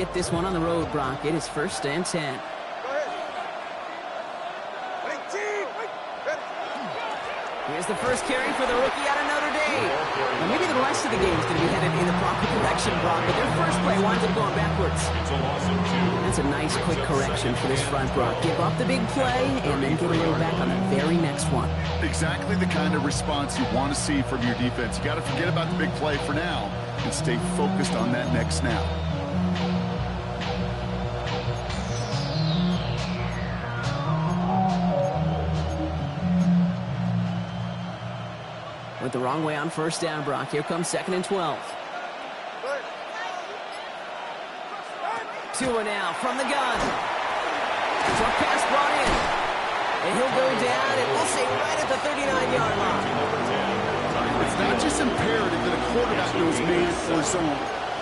take this one on the road, Brock. It is 1st and 10. Here's the first carry for the rookie out of Notre Dame. Now, maybe the rest of the game is going to be headed in the proper direction, Brock, but their first play winds up going backwards. That's a nice, quick correction for this front, Brock. Give up the big play and then get a little back on the very next one. Exactly the kind of response you want to see from your defense. You got to forget about the big play for now and stay focused on that next snap. Went the wrong way on 1st down, Brock. Here comes 2nd and 12. Tua now from the gun. Short pass brought in. And he'll go down, and we'll say right at the 39-yard line. It's not just imperative that a quarterback knows man or zone.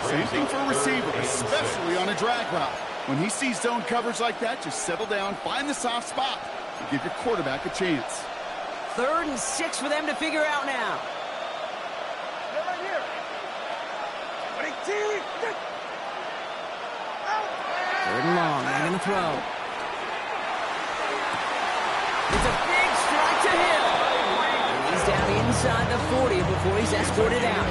Same thing for a receiver, especially on a drag route. When he sees zone coverage like that, just settle down, find the soft spot, and give your quarterback a chance. 3rd and 6 for them to figure out now. 3rd and long. They're going to throw. It's a big strike to him. And he's down inside the 40 before he's escorted out.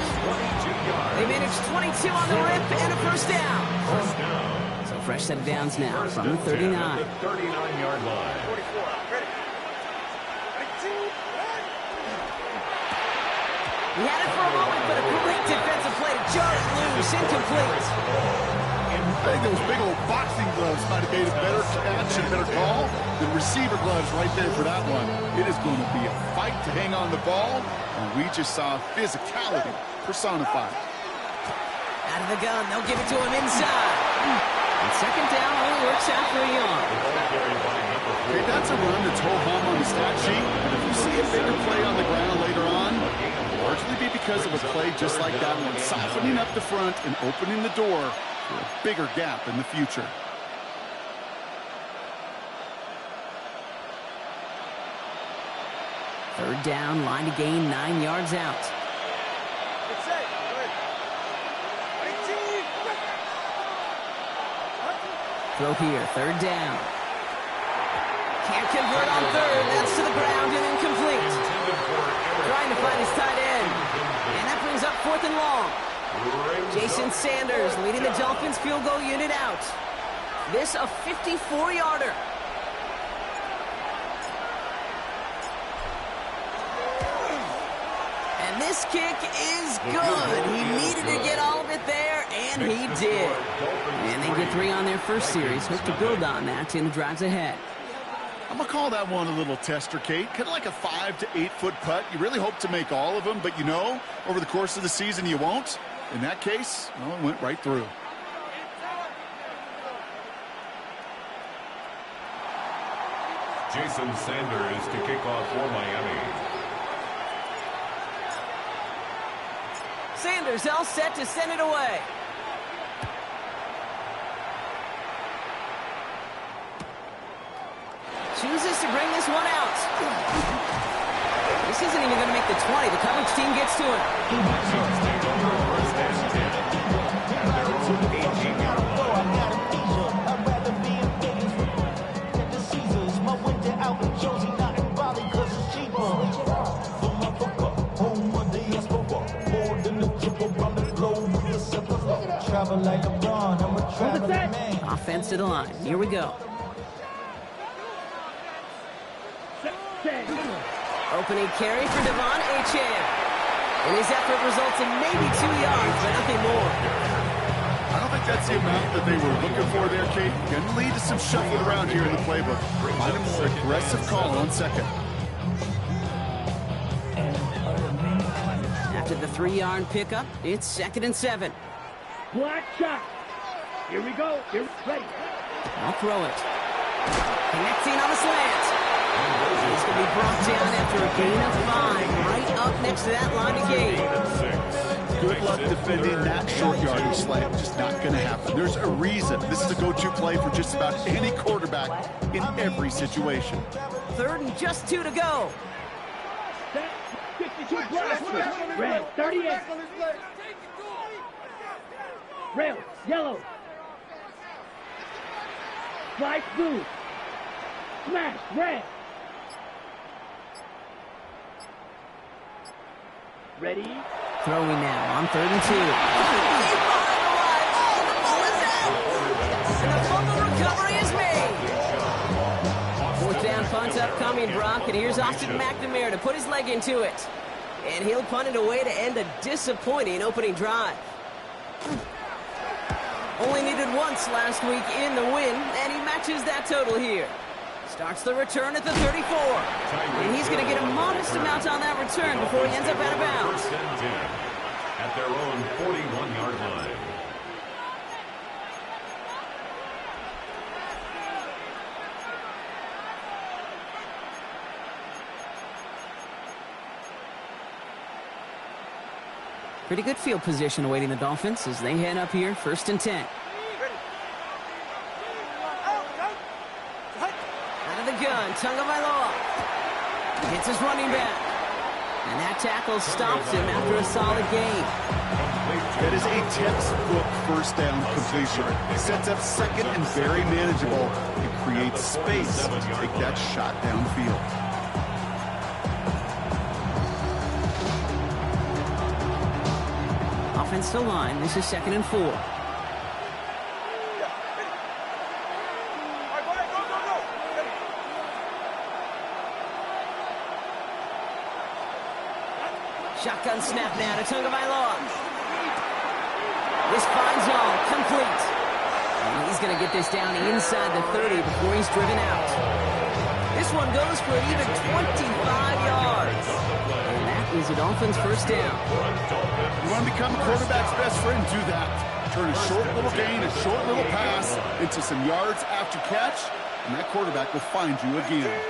They managed 22 on the rip and a 1st down. So fresh set of downs now from the 39. 39-yard line. He had it for a moment, but a great defensive play to jar it loose, incomplete. I think those big old boxing gloves might have made a better catch and better call than receiver gloves right there for that one. It is going to be a fight to hang on the ball, and we just saw physicality personified. Out of the gun, they'll give it to him inside. And 2nd down only works out for a yard. Okay, that's a run that's ho-hum on the stat sheet, and if you see a bigger play on the ground later on, largely be because of a play just like that one, softening up the front and opening the door for a bigger gap in the future. Third down, line to gain 9 yards out. Throw here, 3rd down. Can't convert on 3rd, that's to the ground and incomplete. Trying to find his tight end. And that brings up 4th and long. Jason Sanders leading the Dolphins field goal unit out. This a 54-yarder. And this kick is good. He needed to get all of it there, and he did. And they get 3 on their first series. Hope to build on that in the drives ahead. I'm going to call that one a little tester, Kate. Kind of like a 5 to 8 foot putt. You really hope to make all of them, but you know, over the course of the season, you won't. In that case, well, it went right through. Jason Sanders to kick off for Miami. Sanders all set to send it away. Chooses to bring this one out. This isn't even going to make the 20. The coverage team gets to it. Offense to the line. Here we go. Opening carry for Devon Achane. And his effort results in maybe 2 yards, but nothing more. I don't think that's the amount that they were looking for there, Kate. Going to lead to some shuffling around here in the playbook. Find a more aggressive call on 2nd. After the 3-yard pickup, it's 2nd and 7. Black shot. Here we go. Here, ready. I'll throw it. Connecting on the slant. He's going to be brought down after a gain of 5, right up next to that line of gain. Good luck defending that short yardage slant. Just not going to happen. There's a reason. This is a go-to play for just about any quarterback in every situation. 3rd and just 2 to go. Set. 52 blocks. Red, 38. Rail, yellow. Slice blue. Smash red. Ready? Throwing now on 3rd and 2. And the fumble recovery is made. 4th down punt upcoming, Brock, and here's Austin McNamara to put his leg into it. And he'll punt it away to end a disappointing opening drive. Only needed once last week in the win, and he matches that total here. Starts the return at the 34. And he's going to get a modest amount on that return before he ends up out of bounds. At their own 41-yard line. Pretty good field position awaiting the Dolphins as they head up here, 1st and 10. Out of the gun, Tagovailoa hits his running back. And that tackle stops him after a solid gain. That is a textbook 1st down completion. Sets up 2nd and very manageable. It creates space to take that shot downfield. Offensive line, this is 2nd and 4. Shotgun snap now to Tagovailoa. This finds zone, complete. And he's going to get this down inside the 30 before he's driven out. This one goes for an even 25 yards. And that is a Dolphins 1st down. You want to become a quarterback's best friend, do that. Turn a short little gain, a short little pass into some yards after catch, and that quarterback will find you again.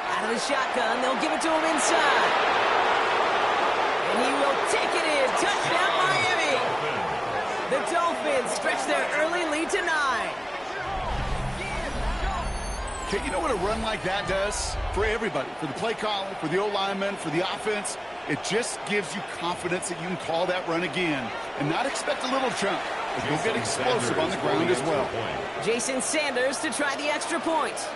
Out of the shotgun, they'll give it to him inside. And he will take it in. Touchdown, Miami. The Dolphins stretch their early lead to 9. Okay, you know what a run like that does? For everybody, for the play caller, for the O-lineman, for the offense, it just gives you confidence that you can call that run again and not expect a little jump. But you'll get explosive on the ground as well. Jason Sanders to try the extra point.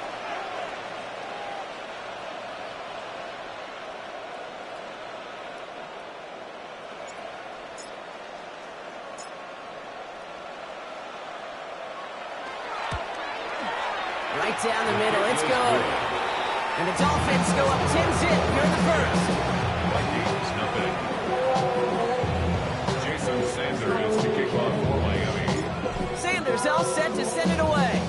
Right down the middle, it's go. And the Dolphins go up 10-zip here in the 1st. Jason Sanders to kick off for Miami. Sanders all set to send it away.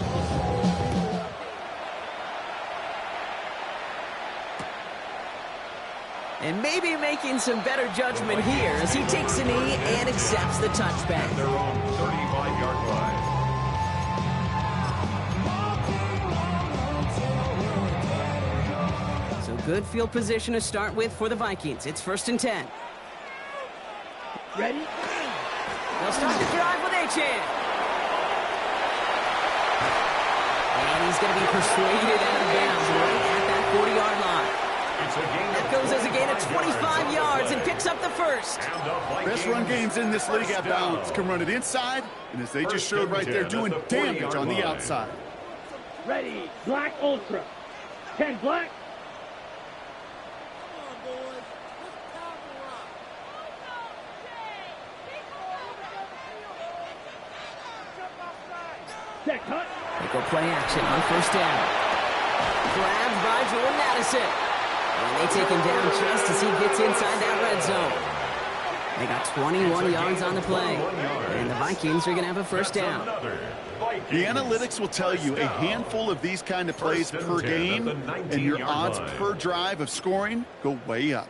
And maybe making some better judgment here as he takes a knee and accepts the touchback. Their own 35-yard line. Good field position to start with for the Vikings. It's 1st and 10. Ready? They'll start the drive with Achane. And he's going to be persuaded out of bounds right at that 40-yard line. That goes as a gain of 25 yards and picks up the 1st. Best run games in this league at balance can run it inside, and as they just showed right there, doing damage on the outside. Ready? Black Ultra. 10 black. Set cut. They go play action on 1st down. Grabbed by Jordan Addison. And they take him down just as he gets inside that red zone. They got 21 yards on the play. And the Vikings are going to have a 1st down. The analytics will tell you a handful of these kind of plays per game, and your odds per drive of scoring go way up.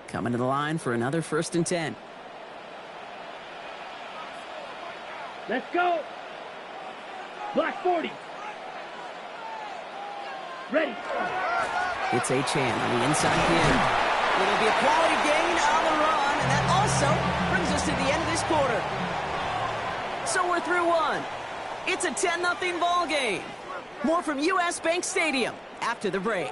Coming to the line for another 1st and 10. Let's go. Black 40. Ready. It's Achane on the inside here. It'll be a quality gain on the run, and that also brings us to the end of this quarter. So we're through one. It's a 10-0 ball game. More from U.S. Bank Stadium after the break.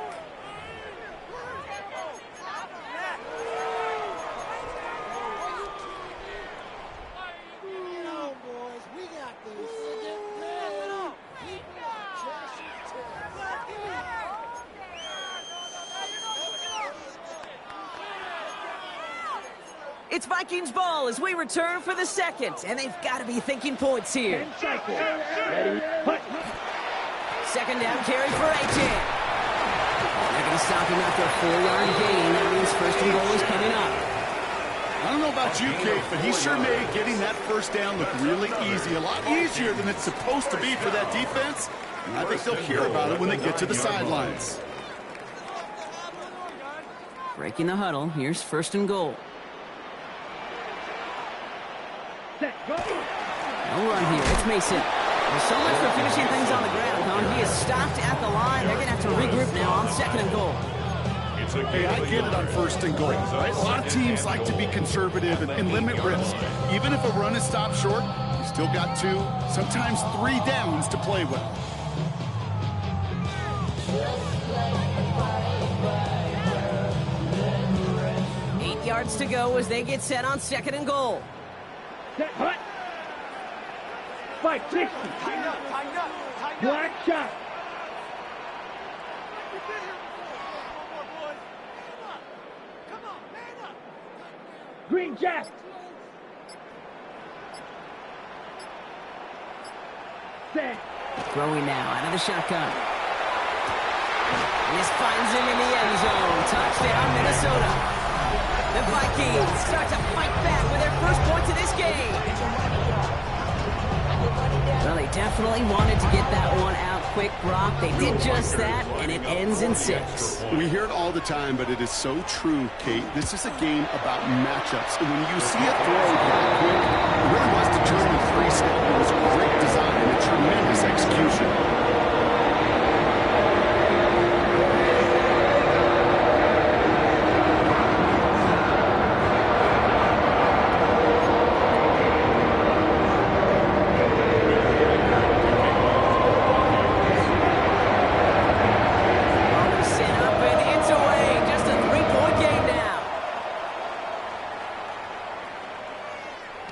It's Vikings ball as we return for the second, and they've got to be thinking points here. 10 seconds. Ready, put. Second down carry for A-Chan. They're going to stop him after a 4-yard gain. That means first and goal is coming up. I don't know about you, Kate, but he sure made getting that first down look really easy. A lot easier than it's supposed to be for that defense. And I think they'll hear about it when they get to the sidelines. Breaking the huddle. Here's first and goal. Set, go. No run here. It's Mason. Well, so much for finishing things on the ground, huh? He is stopped at the line. They're going to have to regroup now on second and goal. Hey, I get it on first and goal, right? A lot of teams like to be conservative and limit risk. Even if a run is stopped short, you still got 2, sometimes 3 downs to play with. Eight yards to go as they get set on second and goal. Set, hut. 560. Black shot. Green jack. Set. Throwing now out of the shotgun. And this finds him in the end zone. Touchdown, Minnesota. The Vikings start to fight back with their first points of this game. Well, they definitely wanted to get that one out quick, Brock. They did just that, and it ends in 6. We hear it all the time, but it is so true, Kate. This is a game about matchups. And when you see a throw that quick, it really was determined pre-snap. It was a great design and a tremendous execution.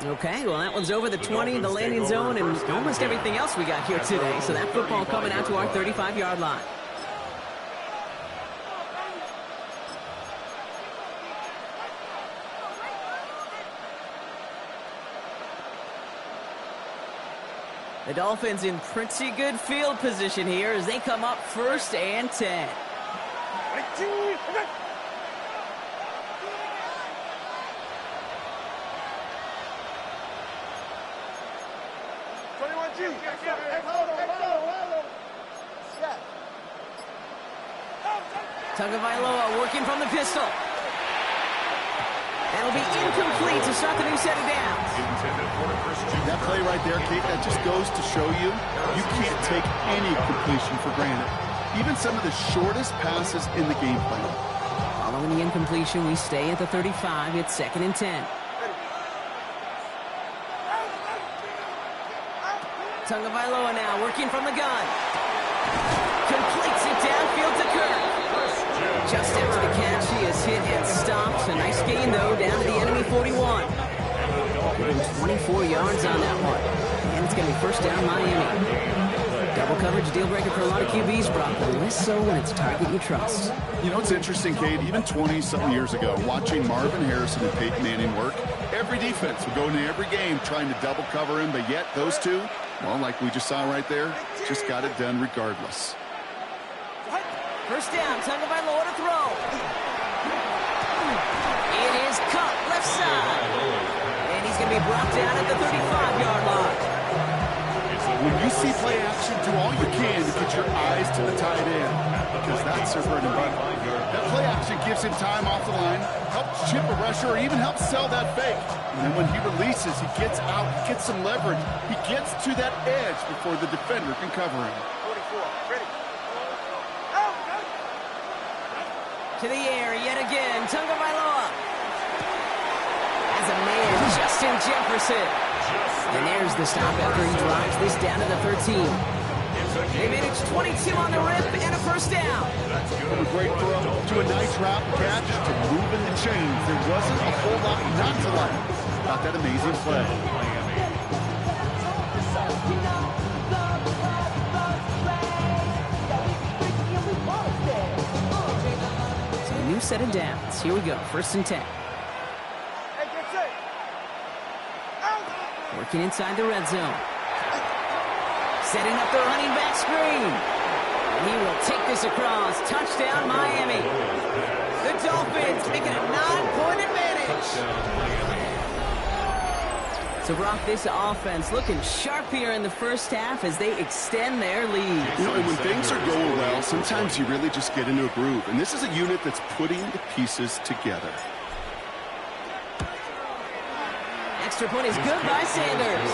Okay, well, that one's over the 20, the landing zone, and almost everything else we got here today. So that football coming out to our 35-yard line. The Dolphins in pretty good field position here as they come up first and 10. Tagovailoa working from the pistol. That'll be incomplete to start the new set of downs. That play right there, Kate, that just goes to show you, you can't take any completion for granted. Even some of the shortest passes in the game plan. Following the incompletion, we stay at the 35. It's second and 10. Tagovailoa now working from the gun. Completes it downfield to Kirk. Just after the catch, he is hit and stopped. A nice gain, though, down to the enemy 41. Getting 24 yards on that one. And it's going to be first down, Miami. Double coverage deal breaker for a lot of QBs, Brock, but less so when it's a target you trust. You know, it's interesting, Kate, even 20-something years ago, watching Marvin Harrison and Peyton Manning work, every defense would go into every game trying to double cover him, but yet those two, well, like we just saw right there, just got it done regardless. First down, Tagovailoa to throw. It is cut left side. And he's going to be brought down at the 35-yard line. When you see play action, do all you can to get your eyes to the tight end, because that's their bread and butter. That play action gives him time off the line, helps chip a rusher, or even helps sell that fake. And then when he releases, he gets out, he gets some leverage. He gets to that edge before the defender can cover him. To the air yet again, Tagovailoa. As a man, Justin Jefferson. And there's the stop after he drives this down to the 13. They managed 22 on the rip and a first down. From a great throw to a nice route catch to moving the chains. There wasn't a whole lot not to like about that amazing play. So a new set of downs. Here we go, 1st and 10. Working inside the red zone. Setting up the running back screen. And he will take this across. Touchdown, Miami. The Dolphins making a 9-point advantage. So, Brock, this offense looking sharp here in the first half as they extend their lead. You know, and when things are going well, sometimes you really just get into a groove. And this is a unit that's putting the pieces together. Extra point is good by Sanders.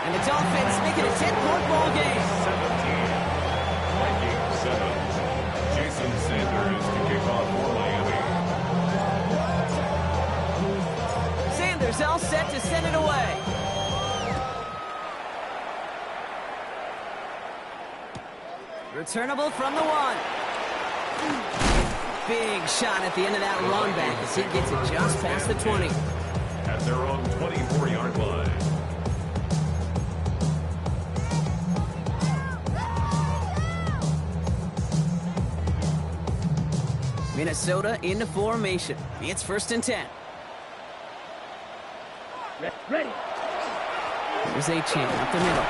And the Dolphins make it a 10-point ball game. 17. Jason Sanders to kick off for Miami. Sanders all set to send it away. Returnable from the 1. Big shot at the end of that run back as he gets it just past the 20. At their own 24-yard line. Minnesota into formation. It's 1st and 10. Ready. Here's Achane up the middle.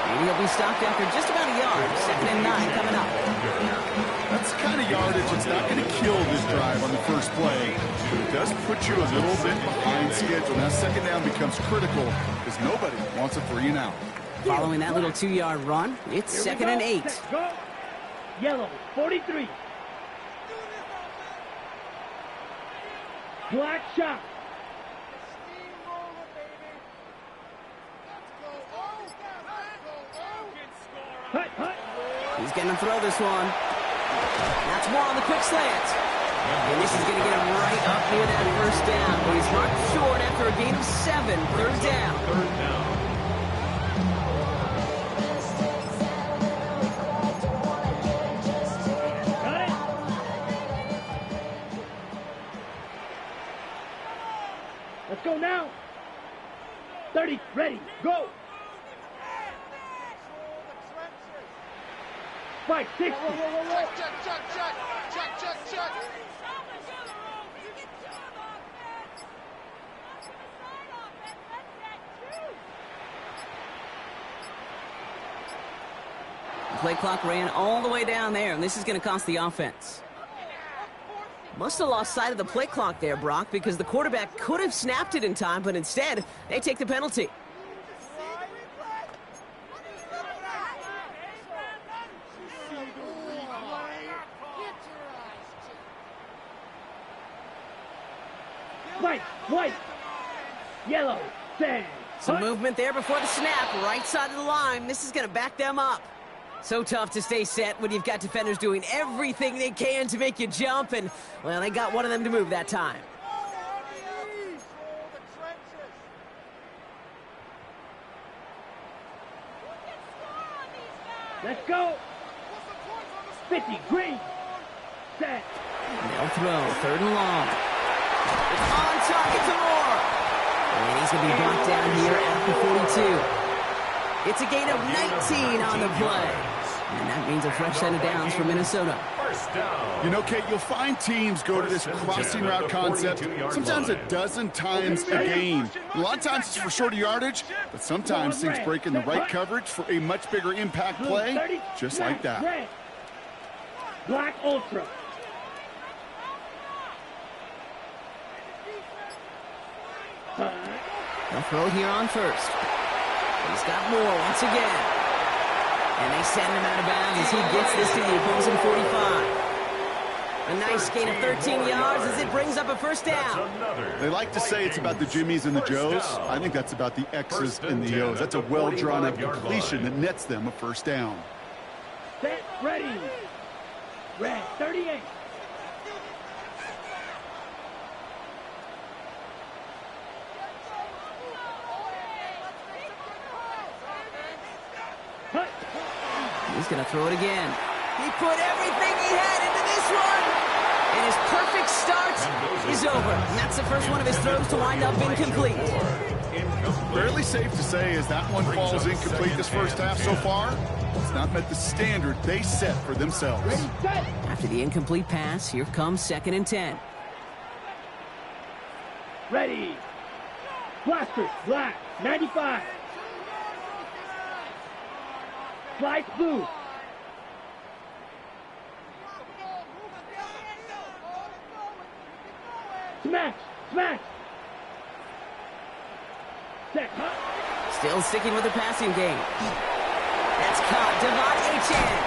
And he'll be stopped after just about a yard. 2nd and 9 coming up. That's the kind of yardage that's not going to kill this drive on the first play. But it does put you a little bit behind schedule. Now 2nd down becomes critical because nobody wants a 3 and out. Following that little 2-yard run, it's 2nd and 8. Let's go. Yellow, 43. Black shot. Hut, hut. He's going to throw this one. That's more on the quick slant. And this is going to get him right up near that first down. But he's marked short after a gain of 7. 3rd down. 3rd down. Got it. Let's go now. 30, ready, go. 560. Check. The play clock ran all the way down there, and this is going to cost the offense. Must have lost sight of the play clock there, Brock, because the quarterback could have snapped it in time, but instead, they take the penalty. White, yellow, sand. Some movement there before the snap, right side of the line. This is going to back them up. So tough to stay set when you've got defenders doing everything they can to make you jump, and, well, they got one of them to move that time. Let's go. 50, green, set. They'll throw, 3rd and long. It's on target to Moore. And he's going to be brought down here at the 42. It's a gain of 19 on the play. And that means a fresh set of downs for Minnesota. First down. You know, Kate, you'll find teams go to this crossing route concept sometimes a dozen times a game. A lot of times it's for shorter yardage, but sometimes things break in the right coverage for a much bigger impact play, just like that. Red. Black ultra. They'll throw here on 1st. He's got Moore once again. And they send him out of bounds as he gets this to the opposing 45. A nice gain of 13 yards as it brings up a 1st down. They like to say it's about the Jimmies and the Joes. I think that's about the X's and the O's. That's a well-drawn-up completion that nets them a 1st down. Set, ready. Red, 38. He's going to throw it again. He put everything he had into this one. And his perfect start is over. And that's the first one of his throws to wind up incomplete. Fairly safe to say as that one falls incomplete this first half so far, it's not met the standard they set for themselves. After the incomplete pass, here comes 2nd and 10. Ready. Blaster, black, 95. Slide blue. Smash, smash. Set, huh? Still sticking with the passing game. That's caught. Devon Achane.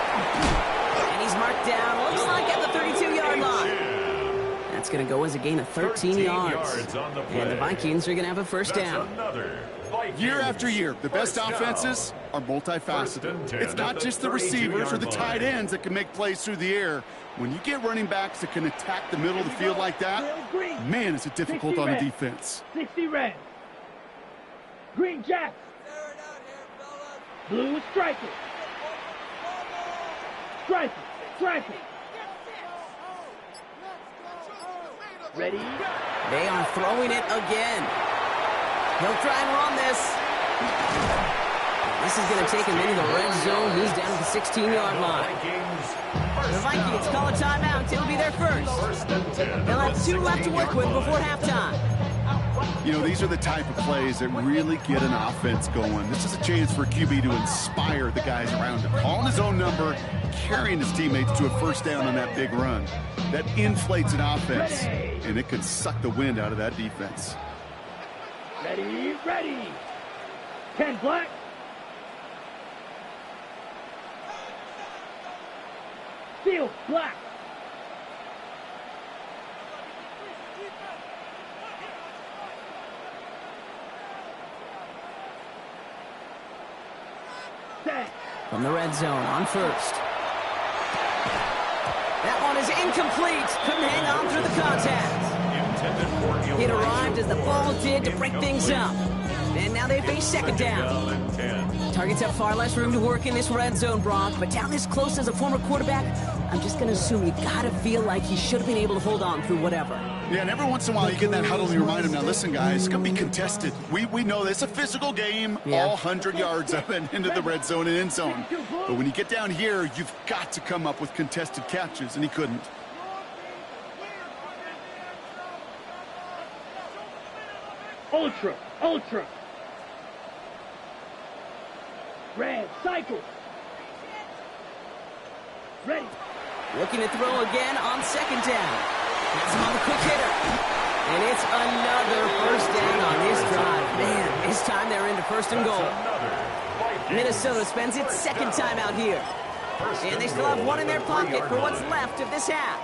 And he's marked down, looks like at the 32-yard line. That's going to go as a gain of 13 yards. And the Vikings are going to have a first down. Year after year, the best offenses are multifaceted. It's not just the receivers or the tight ends that can make plays through the air. When you get running backs that can attack the middle of the field like that, man, is it difficult on the defense. 60 red. Green Jacks. Blue striker. Striker, striker. Ready? They are throwing it again. He'll try and run this. This is going to take him into the red zone. He's down at the 16-yard line. The Vikings call a timeout. It'll be their first. They'll have 2 left to work with before halftime. You know, these are the type of plays that really get an offense going. This is a chance for QB to inspire the guys around him. Calling his own number, carrying his teammates to a first down on that big run. That inflates an offense, and it can suck the wind out of that defense. Ready, ready. 10 black. Field black. Set. From the red zone on first. That one is incomplete. Couldn't hang on through the contact. It arrived as the ball did to break things up. And now they face 2nd down. Targets have far less room to work in this red zone, Brock, but down this close as a former quarterback, I'm just going to assume you got to feel like he should have been able to hold on through whatever. Yeah, and every once in a while you get in that huddle and you remind him, now listen, guys, it's going to be contested. We know this. It's a physical game, all 100 yards up and into the red zone and end zone. But when you get down here, you've got to come up with contested catches, and he couldn't. Ultra, ultra. Red, cycle. Ready. Looking to throw again on 2nd down. Has him on the quick hitter. And it's another first down on this drive. Man, this time they're into 1st and goal. Minnesota spends its 2nd time out here. And they still have one in their pocket for what's left of this half.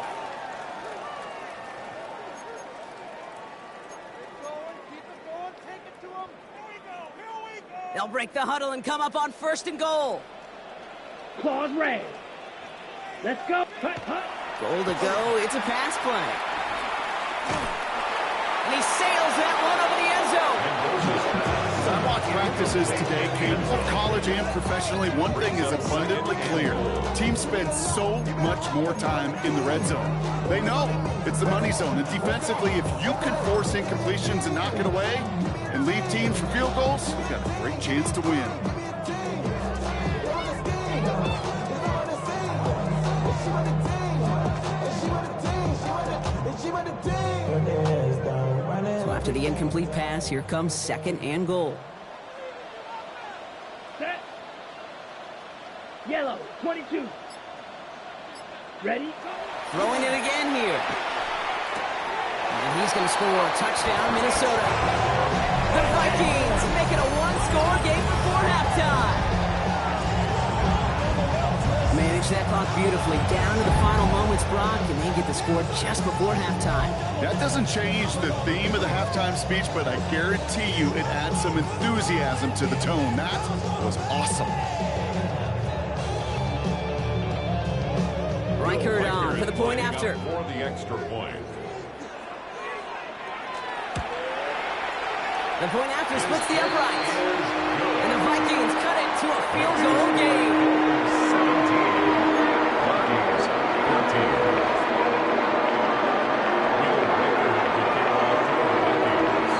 They'll break the huddle and come up on 1st and goal. Claws red. Let's go. Hut, hut. Goal to go. It's a pass play. And he sails that one over the end zone. As I watch practices today, Kate, both college and professionally, one thing is abundantly clear. Teams spend so much more time in the red zone. They know it's the money zone. And defensively, if you can force incompletions and knock it away and lead teams for field goals, you've got a great chance to win. So after the incomplete pass, here comes 2nd and goal. Set. Yellow, 22. Ready? Throwing it again here. And he's going to score a touchdown, Minnesota. The Vikings make it a one-score game before halftime. Manage that clock beautifully down to the final moments, Brock, and they get the score just before halftime. That doesn't change the theme of the halftime speech, but I guarantee you it adds some enthusiasm to the tone. That was awesome. Reichert on for the point after. For the extra point. The point after splits the uprights. And the Vikings cut it to a field goal game. Rockies 14. Will Baker to kick off for the Rockies.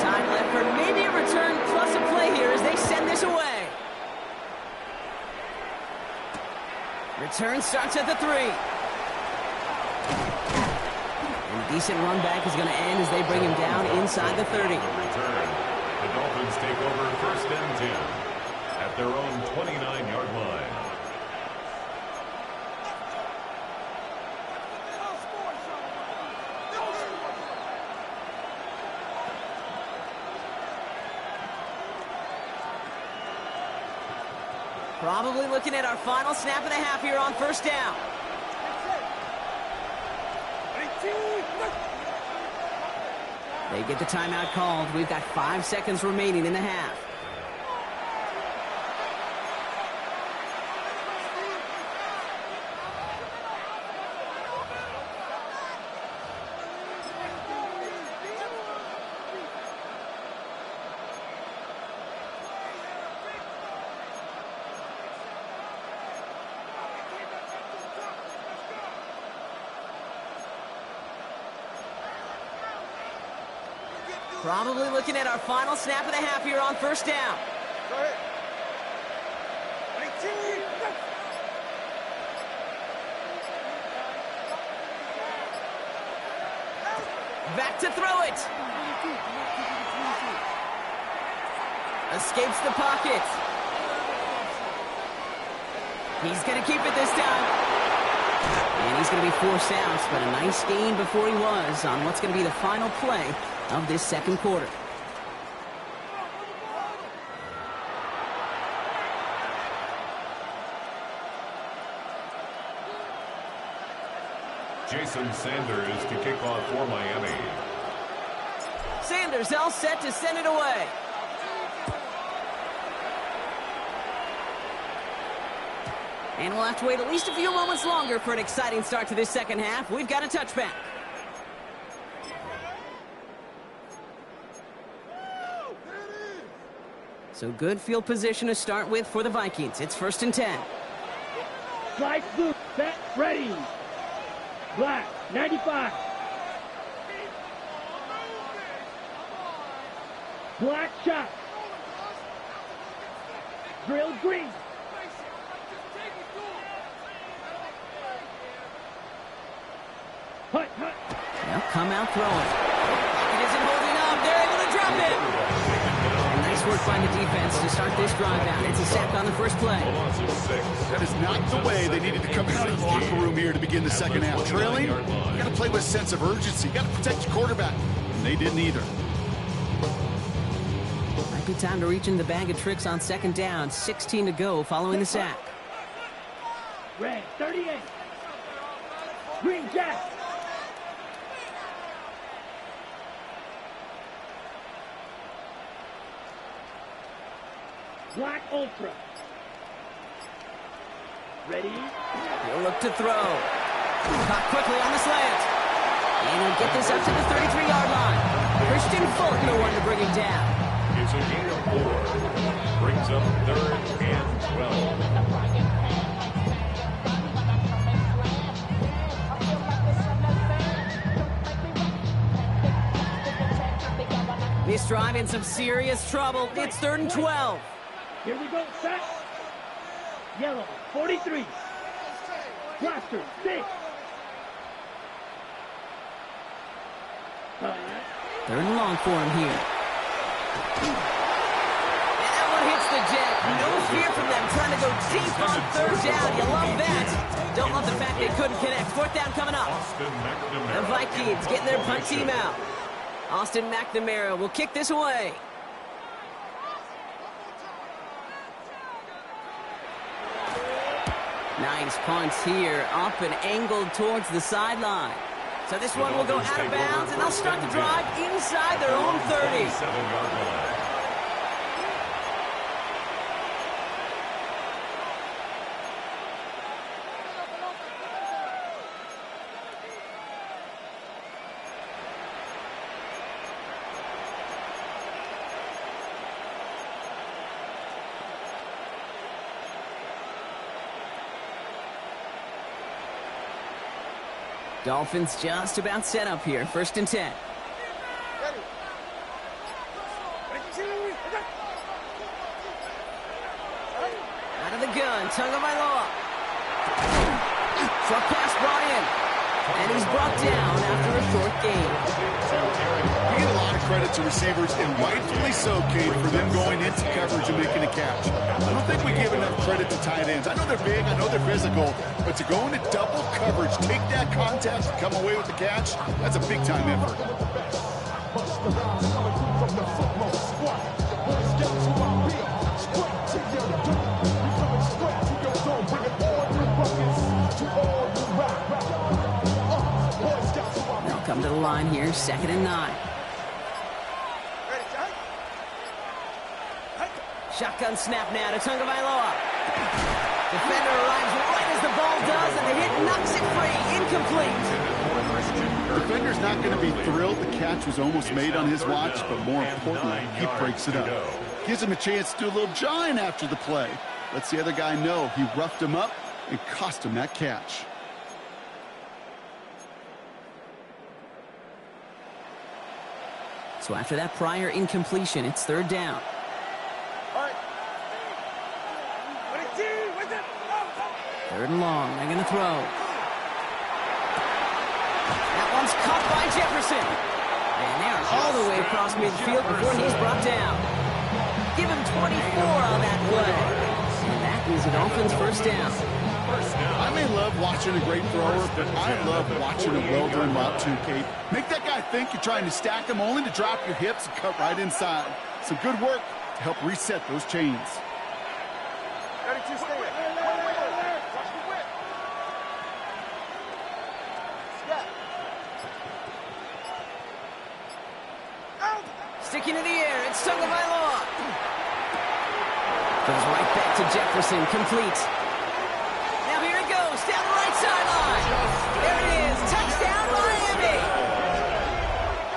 Time left for maybe a return plus a play here as they send this away. Return starts at the 3. And a decent run back is going to end as they bring him down inside the 30. The return. The Dolphins take over 1st and 10 at their own 29-yard line. Probably looking at our final snap of the half here on 1st down. They get the timeout called. We've got 5 seconds remaining in the half. Probably looking at our final snap of the half here on 1st down. Go ahead. Back to throw it. Escapes the pocket. He's going to keep it this time. And he's going to be forced out, but a nice gain before he was on what's going to be the final play of this 2nd quarter. Jason Sanders to kick off for Miami. Sanders all set to send it away. And we'll have to wait at least a few moments longer for an exciting start to this 2nd half. We've got a touchback. So good field position to start with for the Vikings. It's 1st and 10. Slide blue, set, ready. Black, 95. Black shot. Drill green. Hut, hut. They'll come out throwing. It isn't holding up. They're able to drop it. And nice work by the defense to start this drive out. It's a sack on the first play. That is not the way they needed to come out of the locker room here to begin the 2nd half. Trailing, you got to play with a sense of urgency. You got to protect your quarterback. And they didn't either. Might be time to reach in the bag of tricks on 2nd down. 16 to go following the sack. Red, 38. Green jack. Black ultra. Ready? He'll look to throw. Caught quickly on the slant. And he'll get this up to the 33-yard line. Christian Fulton, the one to bring him down. It's a gain of 4. Brings up 3rd and 12. This drive in some serious trouble. It's 3rd and 12. Here we go, set. Yellow, 43. Blaster, 6. 3rd and long for him here. And that one hits the jet. No fear from them trying to go deep on 3rd down. You love that. Don't love the fact they couldn't connect. 4th down coming up. The Vikings getting their punt team out. Austin McNamara will kick this away. Nice punts here, up and angled towards the sideline. So this one will go out of bounds, and they'll start the drive inside their own 30. 7-yard line. Dolphins just about set up here. 1st and 10. Out of the gun, Tagovailoa. Short pass brought in. And he's brought down after a short gain. You get a lot of credit to receivers, and rightfully so, Kate, for them going into coverage and making a catch. I don't think we give enough credit to tight ends. I know they're big, I know they're physical, but to go into double coverage, take that contact, and come away with the catch, that's a big-time effort. They'll come to the line here, 2nd and 9. Shotgun snap now to Tagovailoa. Defender arrives right as the ball does, and the hit knocks it free. Incomplete. Defender's not going to be thrilled the catch was almost made on his watch, but more importantly, he breaks it up. Gives him a chance to do a little jawing after the play. Lets the other guy know he roughed him up and cost him that catch. So after that prior incompletion, it's 3rd down. Third and long. They're going to throw. That one's caught by Jefferson. And they're all the way across midfield before he's brought down. Give him 24 on that play. And that is a Dolphins 1st down. I may love watching a great thrower, but I love watching a well-done route too, Kate. Make that guy think you're trying to stack him only to drop your hips and cut right inside. Some good work to help reset those chains. Sticking in the air, it's Tagovailoa. Goes right back to Jefferson, complete. Now here it goes, down the right sideline. There it is, touchdown Miami.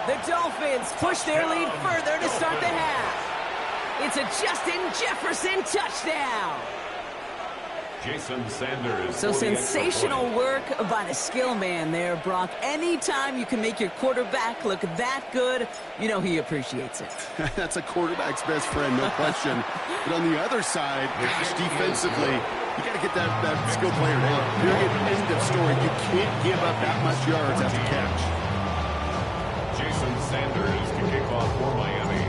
The Dolphins push their lead further to start the half. It's a Justin Jefferson touchdown. Jason Sanders. So sensational work by the skill man there, Brock. Anytime you can make your quarterback look that good, you know he appreciates it. That's a quarterback's best friend, no question. But on the other side, gosh, defensively, you got to get that skill player down. Period, end of story. You can't give up that much yards after catch. Jason Sanders to kick off for Miami.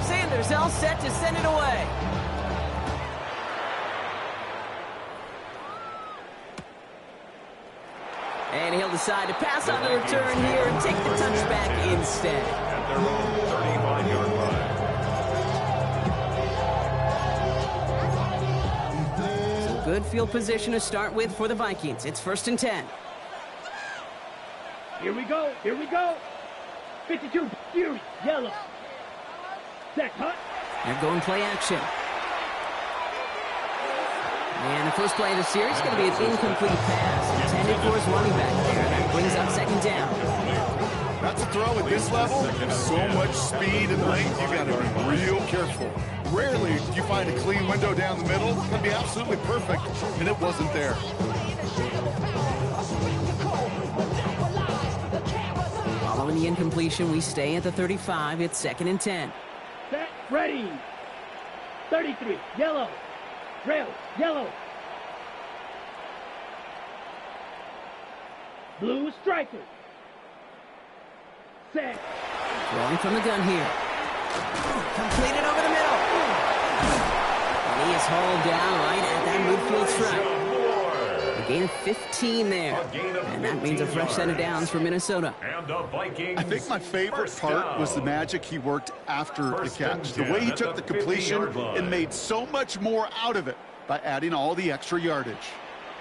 Sanders all set to send it away. And he'll decide to pass on the return here and take the touchback instead. At their own 35-yard line. So good field position to start with for the Vikings. It's 1st and 10. Here we go. Here we go. 52. Fury. Yellow. Set. Hut. They're going play action. And the first play of the series is going to be an incomplete pass intended for his running back there. That brings up 2nd down. That's a throw at this level. So much speed and length, you got to be real careful. Rarely do you find a clean window down the middle. It can be absolutely perfect, and it wasn't there. Following the incompletion, we stay at the 35. It's 2nd and 10. Set. Ready. 33. Yellow. Rail. Yellow. Blue striker. Set. Throwing from the gun here. Completed over the middle. And he is hauled down right at that midfield stripe. A gain of 15 there. And that means a fresh set of downs for Minnesota. And the Vikings. I think my favorite part was the magic he worked after the catch. The way he took the completion and made so much more out of it by adding all the extra yardage.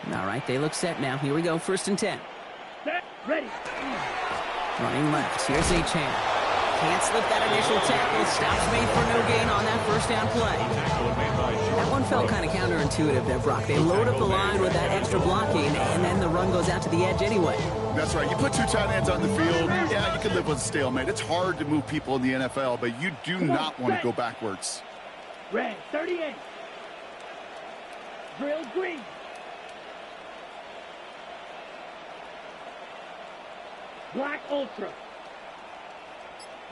All right, they look set now. Here we go, 1st and 10. Set. Ready. Running left. Here's Achane. Can't slip that initial tackle. Stops made for no gain on that 1st down play. That one felt kind of counterintuitive there, Brock. They load up the line with that extra blocking, and then the run goes out to the edge anyway. That's right. You put two tight ends on the field, yeah, you can live with a stalemate. It's hard to move people in the NFL, but you do not want to go backwards. Red. 38. Drill green. Black Ultra.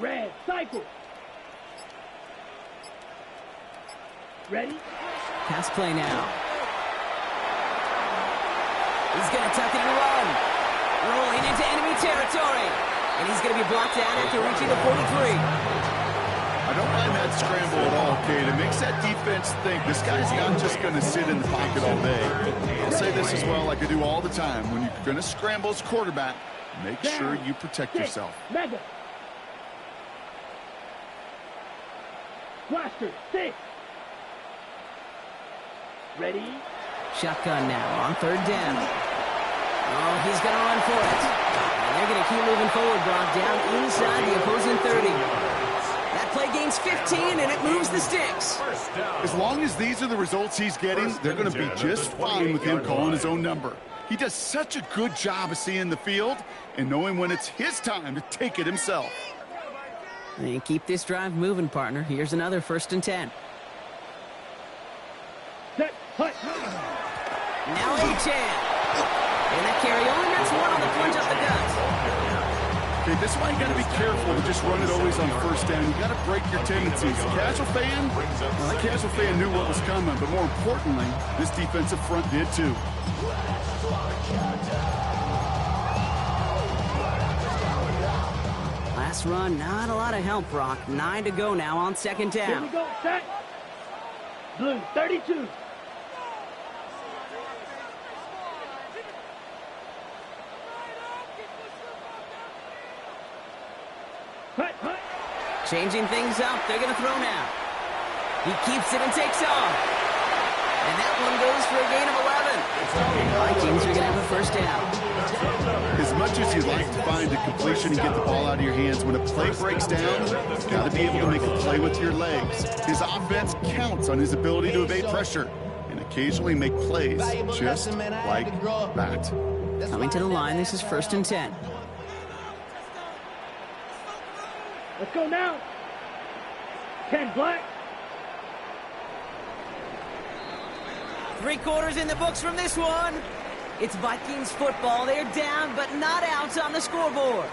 Red Cycle. Ready? Pass play now. He's going to tuck it and run. Rolling into enemy territory. And he's going to be blocked down after reaching the 43. I don't mind that scramble at all, Kate. It makes that defense think this guy's not just going to sit in the pocket all day. I'll say this as well, like I do all the time. When you're going to scramble as quarterback, make sure you protect yourself. Mega. Blaster 6. Ready? Shotgun now on third down. Oh, he's going to run for it. And they're going to keep moving forward, Brock, down inside the opposing 30. That play gains 15, and it moves the sticks. As long as these are the results he's getting, they're going to be just fine with him calling his own number. He does such a good job of seeing the field and knowing when it's his time to take it himself. And keep this drive moving, partner. Here's another 1st and 10. Set. Hut. Now A-Chan. And that carry only gets one on the plunge up the gut. Okay, this is why you got to be careful to just run it always on 1st down. You got to break your tendencies. The casual fan, well, that casual fan knew what was coming, but more importantly, this defensive front did too. Last run, not a lot of help, Brock. 9 to go now on 2nd Here down. we go. Set. Blue 32. Hut. Hut. Changing things up. They're going to throw now. He keeps it and takes off. And that one goes for a gain of 11. The Vikings are going to have a 1st down. As much as you'd like to find a completion and get the ball out of your hands, when a play breaks down, you've got to be able to make a play with your legs. His offense counts on his ability to evade pressure and occasionally make plays just like that. Coming to the line, this is 1st and 10. Let's go now. 10 black. 3 quarters in the books from this one. It's Vikings football. They're down, but not out on the scoreboard.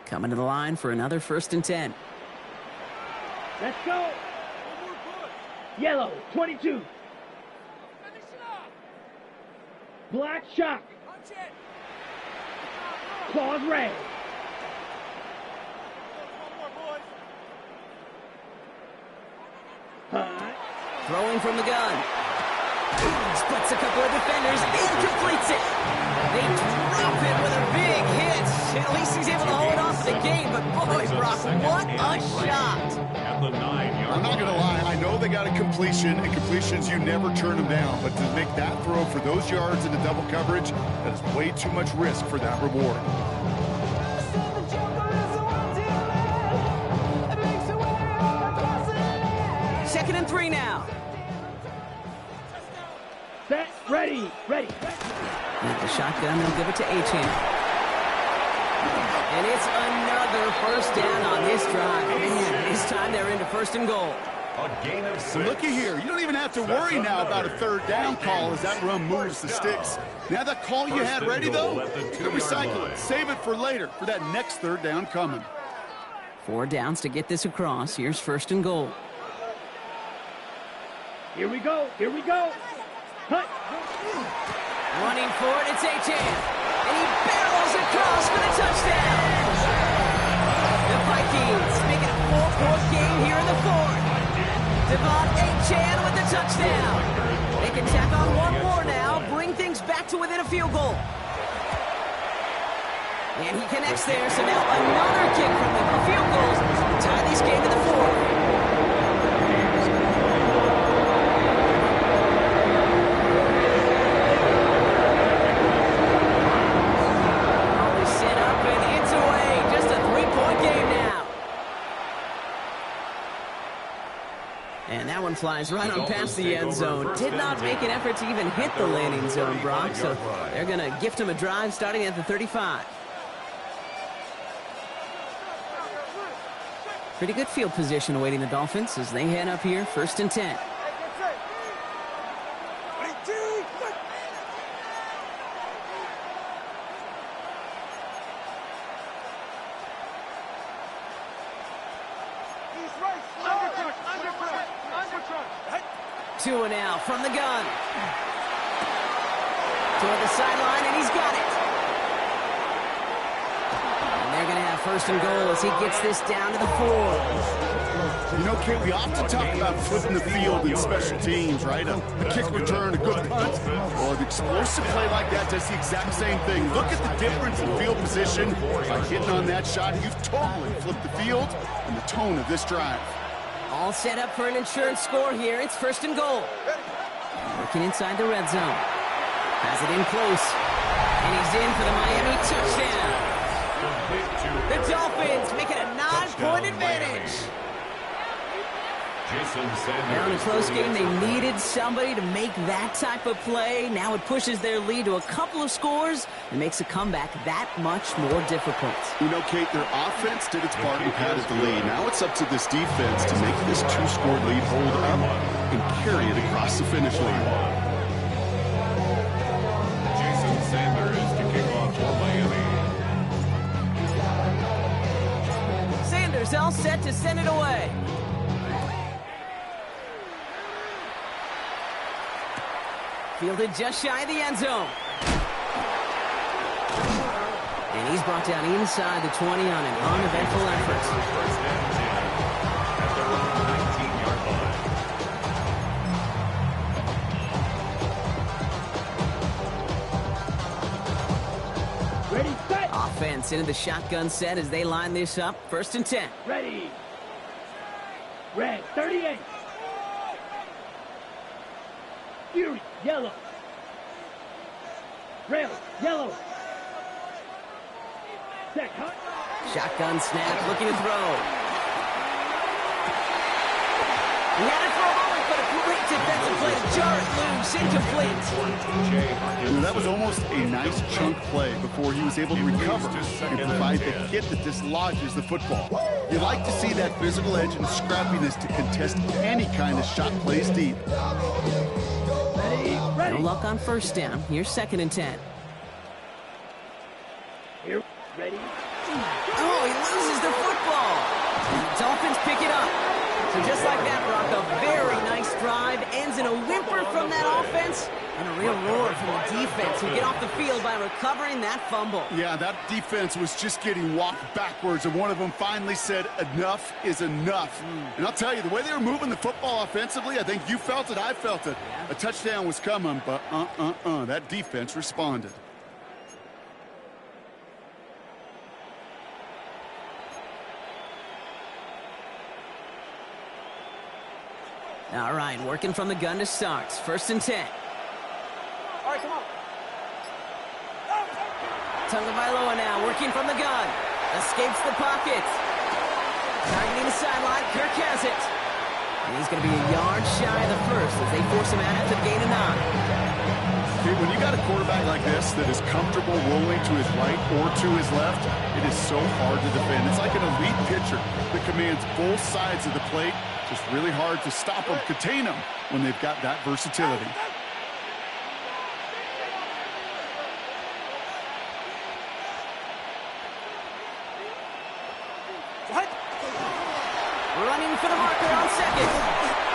Coming to the line for another 1st and 10. Let's go. Yellow 22. Black shock. Claws red. Hut. Throwing from the gun. Splits a couple of defenders. Incompletes it. They drop it with a big hit. At least he's able to hold on to the game. But boy, Brock, what a shot. At the 9-yard I'm not going to lie. I know they got a completion, and completions, you never turn them down. But to make that throw for those yards into double coverage, that is way too much risk for that reward. 2nd and 3 now. Set. Ready. Ready. With the shotgun, they'll give it to A-Chan. And it's another 1st down on this drive. Man, this time they're into 1st and goal. A gain of 6. So looky here. You don't even have to worry now about a 3rd down call as that run moves the sticks. Now that call you had ready, though, you recycle it. Save it for later for that next 3rd down coming. 4 downs to get this across. Here's 1st and goal. Here we go. Here we go. Hut. Running for it, it's A-Chan. And he barrels across for the touchdown. The Vikings make it a 4-point game here in the 4th. Devon A-Chan with the touchdown. They can tack on one more now, bring things back to within a field goal. And he connects there, so now another kick from them for field goals to tie this game to the 4th. one flies right on past the end zone. Did not make an effort to even hit the landing zone, Brock, so they're going to gift him a drive starting at the 35. Pretty good field position awaiting the Dolphins as they head up here, 1st and 10. Two and out from the gun. Toward the sideline, and he's got it. And they're going to have 1st and goal as he gets this down to the 4. You know, Kate, we often talk about flipping the field in special teams, right? A kick return, a good punt, or an explosive play like that does the exact same thing. Look at the difference in field position. By hitting on that shot, you've totally flipped the field and the tone of this drive. All set up for an insurance score here. It's 1st and goal. Working inside the red zone. Has it in close. And he's in for the Miami touchdown. The Dolphins make it a 9-point advantage. Now in a close game, they needed somebody to make that type of play. Now it pushes their lead to a couple of scores and makes a comeback that much more difficult. You know, Kate, their offense did its part and padded the lead. Now it's up to this defense to make this 2-score lead hold up and carry it across the finish line. Jason Sanders to kick off for Miami. Sanders all set to send it away. Fielded just shy of the end zone. And he's brought down inside the 20 on an uneventful effort. 1st and 10 at their own 19-yard line. Ready, set. Offense into the shotgun set as they line this up. 1st and 10. Ready. Red, 38. Fury, yellow. Rail, yellow. Set, hot. Shotgun snap, looking to throw. He had it for a moment, but a great defensive play to jar it loose, incomplete. That was almost a nice chunk play before he was able to recover and provide the hit that dislodges the football. You like to see that physical edge and scrappiness to contest any kind of shot plays deep. No luck on 1st down. Here's 2nd and 10. Here, ready. Oh, he loses the football. Dolphins pick it up. So just like that, Brock, a very nice drive. Ends in a whimper from that offense and a real roar from the defense who get off the field by recovering that fumble. Yeah, that defense was just getting walked backwards, and one of them finally said, enough is enough. And I'll tell you, the way they were moving the football offensively, I think you felt it, I felt it. Yeah. A touchdown was coming, but that defense responded. All right, working from the gun to start. 1st and 10. All right, come on. Tagovailoa now working from the gun. Escapes the pocket. Targeting the sideline. Kirk has it. And he's going to be a yard shy of the 1st as they force him out after the gain of 9. Dude, when you got a quarterback like this that is comfortable rolling to his right or to his left, it is so hard to defend. It's like an elite pitcher that commands both sides of the plate. Just really hard to stop them, contain them when they've got that versatility. Running for the marker on 2nd.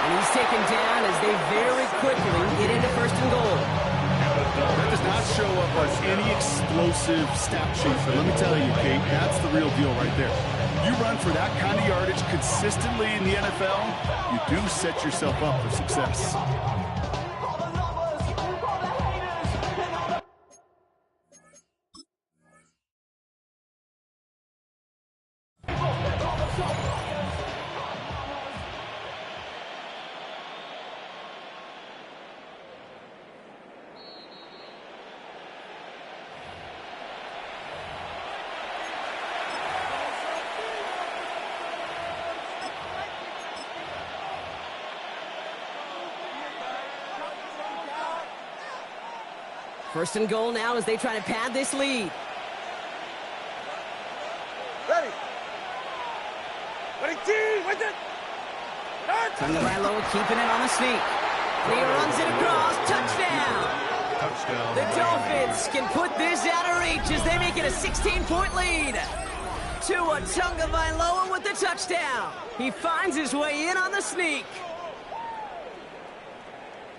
And he's taken down as they very quickly get into 1st and goal. That does not show up on any explosive stat sheet, but let me tell you, Kate, that's the real deal right there. You run for that kind of yardage consistently in the NFL, you do set yourself up for success. First and goal now as they try to pad this lead. Ready. Ready, team, with it. Tagovailoa keeping it on the sneak. And he runs it across. Touchdown. Touchdown. The Dolphins can put this out of reach as they make it a 16-point lead. Tua Tagovailoa with the touchdown. He finds his way in on the sneak.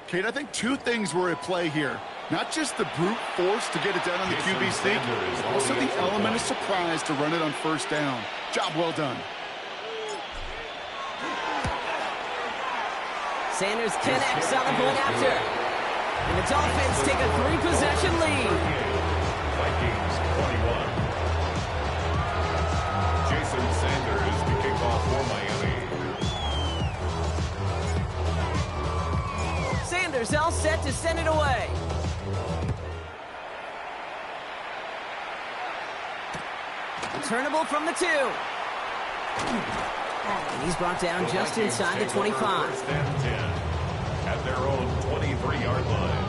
Kate, I think two things were at play here. Not just the brute force to get it done on the QB sneak, but also the element of surprise to run it on first down. Job well done. Sanders connects on the point after. And the Dolphins take a 3-possession lead. Vikings 21. Jason Sanders to kick off for Miami. Sanders all set to send it away. Returnable from the 2. And he's brought down just inside the 25. First and 10 at their own 23-yard line.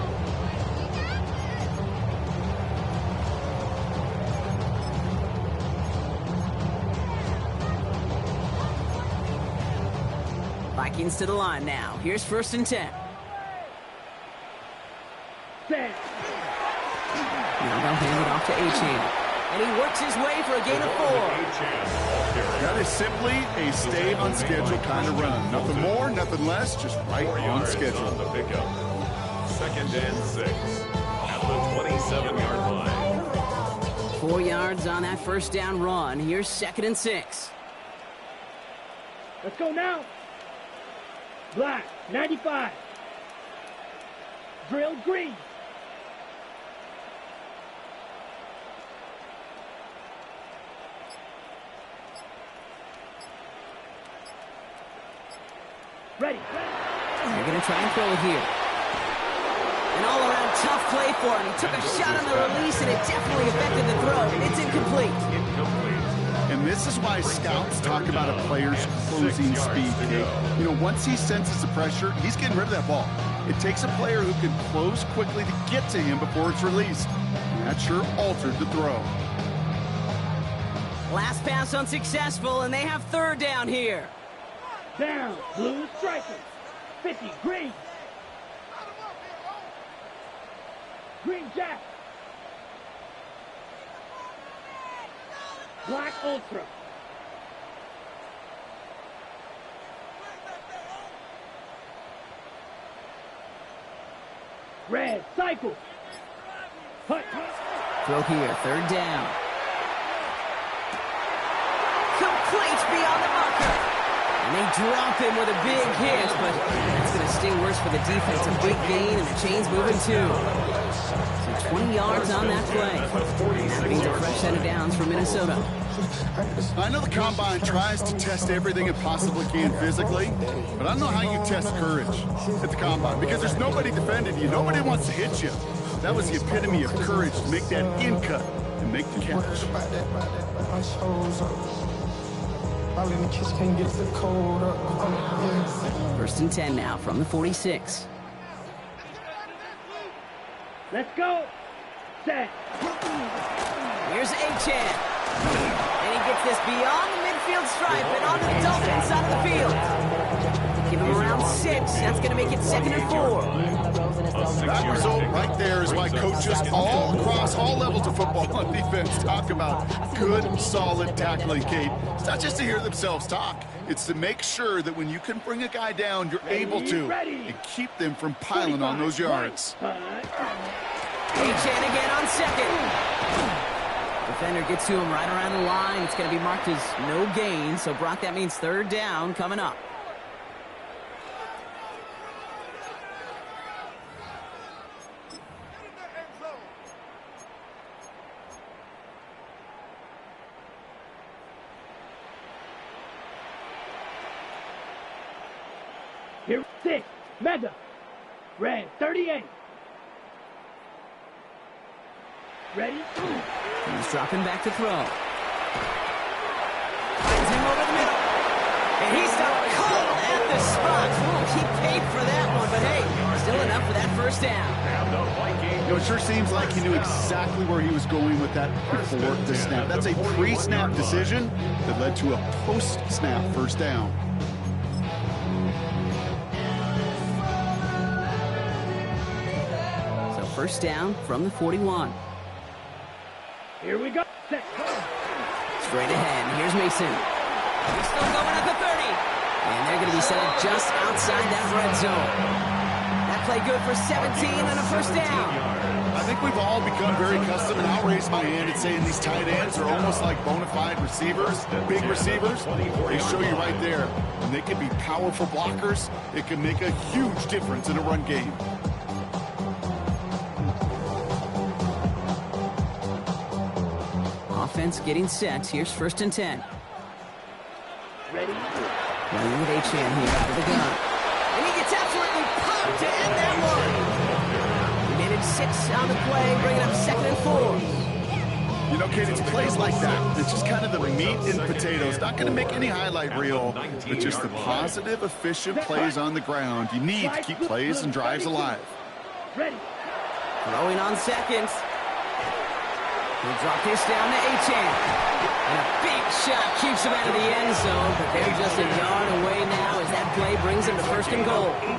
Vikings to the line now. Here's first and 10. Set. Now they'll hand it off to Achane. And he works his way for a gain of 4. That is simply a stay on schedule kind of run. Nothing more, nothing less, just right on schedule. On the pickup. Second and 6 at the 27-yard line. 4 yards on that first down run. Here's second and 6. Let's go now. Black, 95. Drill green. Ready. They're going to try and throw it here. An all-around tough play for him. He took a shot on the release, and it definitely affected the throw. It's incomplete. And this is why scouts talk about a player's closing speed, Kate. You know, once he senses the pressure, he's getting rid of that ball. It takes a player who can close quickly to get to him before it's released. And that sure altered the throw. Last pass unsuccessful, and they have third down here. Down. Blue striker. 50. Green. Green jack. Black ultra. Red cycle. Hut. Throw here, third down. Complete beyond the marker. And they drop him with a big hit, but that's going to stay worse for the defense. A big gain, and the chain's moving too. So 20 yards on that play. And that means a fresh set of downs for Minnesota. I know the Combine tries to test everything it possibly can physically, but I don't know how you test courage at the Combine, because there's nobody defending you. Nobody wants to hit you. That was the epitome of courage, to make that in cut and make the catch. First and 10 now from the 46. Let's go. Set. Here's Achane. And he gets this beyond the midfield stripe and onto the Dolphins side of the field. Give him around 6. That's going to make it second and 4. That result right there is why coaches all across all levels of football and defense talk about good, solid tackling, Kate. It's not just to hear themselves talk. It's to make sure that when you can bring a guy down, you're able to, and keep them from piling on those yards. Achane again on second. Defender gets to him right around the line. It's going to be marked as no gain. So, Brock, that means third down coming up. Here, 6. Mega. Red, 38. Ready? He's dropping back to throw. Finds him over the middle. And he's stopped cold at the spot. Won't keep paid for that one, but hey, Still enough for that first down. And the Vikings. It sure seems like he knew exactly where he was going with that before the snap. That's a pre-snap decision that led to a post-snap first down. So first down from the 41. Here we go. Set. Straight ahead. Here's Mason. He's still going at the 30. And they're going to be set up just outside that red zone. That play good for 17 and a first down. I think we've all become very accustomed, and I'll raise my hand and saying these tight ends are almost like bona fide receivers, big receivers. They show you right there. And they can be powerful blockers. It can make a huge difference in a run game. Offense getting set. Here's first and 10. Ready? Running with H-Man here out of the gun. And he gets absolutely pumped to end that one. He managed 6 on the play, bringing up 2nd and 4. You know, Kate, it's plays like that. It's just kind of the meat and potatoes. Not going to make any highlight reel, but just the positive, efficient plays on the ground. You need to keep plays and drives alive. Ready? Throwing on seconds. He'll drop this down to H-Man. And a big shot keeps him out of the end zone, but they're just a yard away now as that play brings him to first and goal. 18.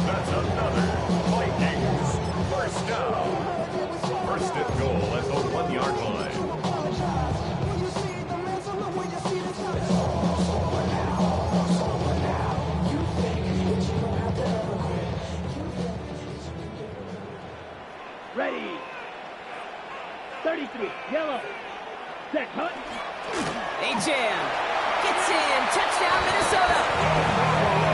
That's another Vikings first down. First and goal at the 1-yard line. Ready? 33. Yellow. Set. Hunt. A-Jam gets in. Touchdown, Minnesota.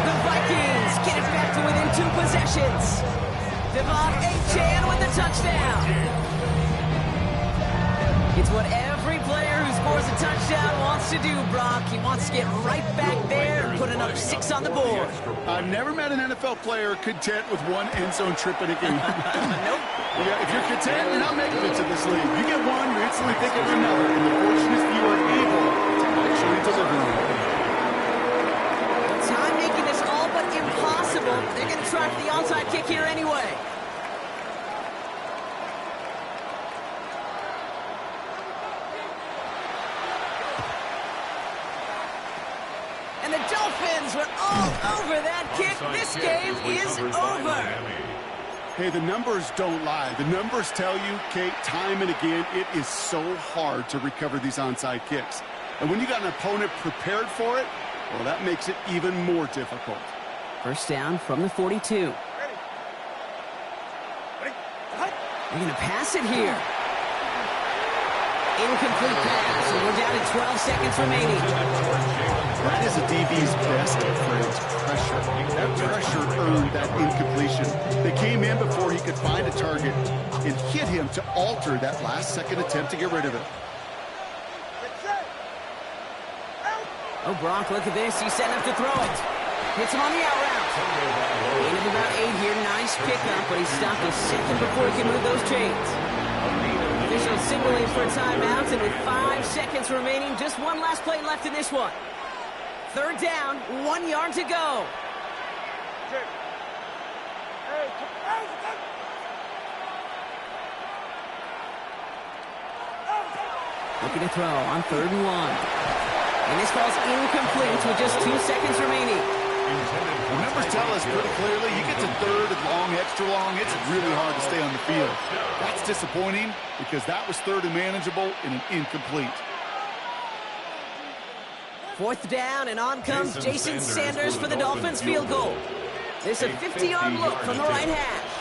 The Vikings get it back to within 2 possessions. Devon A-Chan with the touchdown. It's what every player who scores a touchdown wants to do, Brock. He wants to get right back there and put another 6 on the board. I've never met an NFL player content with 1 end zone trip in a game. Nope. Yeah, if you're content, you're not making it to this league. You get 1, you're instantly thinking of another. And the fortunate you are able to actually deliver. Time making this all but impossible. They're going to try for the onside kick here anyway. And the Dolphins went all over that kick. This game is over. Hey, the numbers don't lie. The numbers tell you, Kate, time and again, it is so hard to recover these onside kicks. And when you got an opponent prepared for it, well, that makes it even more difficult. First down from the 42. They're going to pass it here. Incomplete pass, and we're down to 12 seconds remaining. That is a DB's best friend, pressure. That pressure earned that incompletion. They came in before he could find a target and hit him to alter that last-second attempt to get rid of it. Oh, Brock, look at this. He's setting up to throw it. Hits him on the out route. Gain of about 8 here. Nice pickup, but he stopped a second before he can move those chains. Official signaling for a timeout, and with 5 seconds remaining, just one last play left in this one. Third down, 1 yard to go. Looking to throw on 3rd and 1. And this ball's incomplete with just 2 seconds remaining. The numbers tell us pretty clearly, you get to 3rd and long, extra long, it's really hard to stay on the field. That's disappointing because that was 3rd and manageable and an incomplete. 4th down, and on comes Jason Sanders for the Dolphins field goal. There's a 50-yard look from the right hash.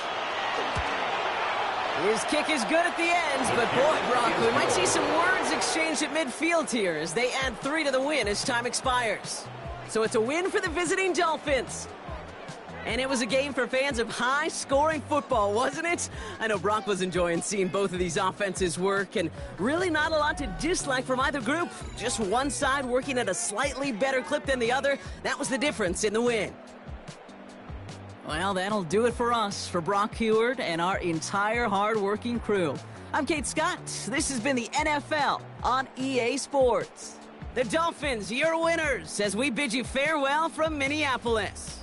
His kick is good at the end, but boy, Brock, we might see some words exchanged at midfield here as they add 3 to the win as time expires. So it's a win for the visiting Dolphins. And it was a game for fans of high-scoring football, wasn't it? I know Brock was enjoying seeing both of these offenses work, and really not a lot to dislike from either group. Just one side working at a slightly better clip than the other. That was the difference in the win. Well, that'll do it for us, for Brock Heward and our entire hard-working crew. I'm Kate Scott. This has been the NFL on EA Sports. The Dolphins, your winners, as we bid you farewell from Minneapolis.